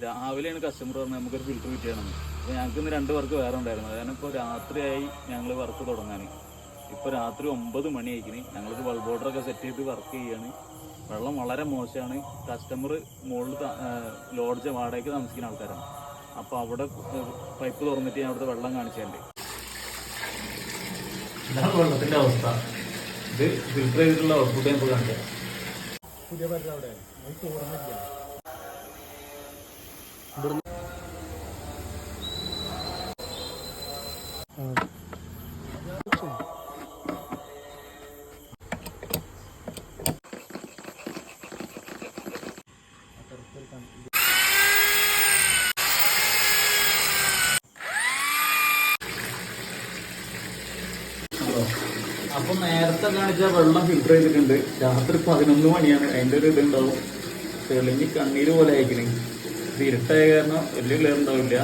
രാവിലെയാണ് കസ്റ്റമർ പറഞ്ഞത് നമുക്കൊരു ഫിൽറ്റർ കിട്ടിയാണെന്ന്. അപ്പോൾ ഞങ്ങൾക്ക് ഇന്ന് 2 വർക്ക് വേറെ ഉണ്ടായിരുന്നു. അതാണ് ഇപ്പോൾ രാത്രിയായി ഞങ്ങൾ വർക്ക് തുടങ്ങാൻ. ഇപ്പോൾ രാത്രി 9 മണി ആയിക്കണ്. ഞങ്ങളൊരു ബൾബ് ഓർഡറൊക്കെ സെറ്റ് ചെയ്ത് വർക്ക് ചെയ്യാണ്. വെള്ളം വളരെ മോശമാണ്. കസ്റ്റമർ മുകളിൽ ലോഡ്ജ് വാടകയ്ക്ക് താമസിക്കുന്ന ആൾക്കാരാണ്. അപ്പോൾ അവിടെ പൈപ്പ് തുറന്നിട്ട് ഞാൻ അവിടുത്തെ വെള്ളം കാണിച്ചിട്ടുണ്ട്. ഇതാണ് വെള്ളത്തിൻ്റെ അവസ്ഥ. ഇത് ഫിൽറ്റർ ചെയ്തിട്ടുള്ള ഔട്ട്പുട്ട് നമുക്ക് കാണിക്കാം. പുതിയ പറ്റ അവിടെ അപ്പം നേരത്തെ കാണിച്ച വെള്ളം ഫിൽറ്റർ ചെയ്തിട്ടുണ്ട്. രാത്രി 11 മണിയാണ്. അതിൻ്റെ ഒരു ഇതുണ്ടാവും. തെളിഞ്ഞ് കണ്ണീര് പോലെ അയക്കണേ. ഇത് ഇരുട്ടായ കാരണം വലിയ ക്ലിയർ ഉണ്ടാവില്ല.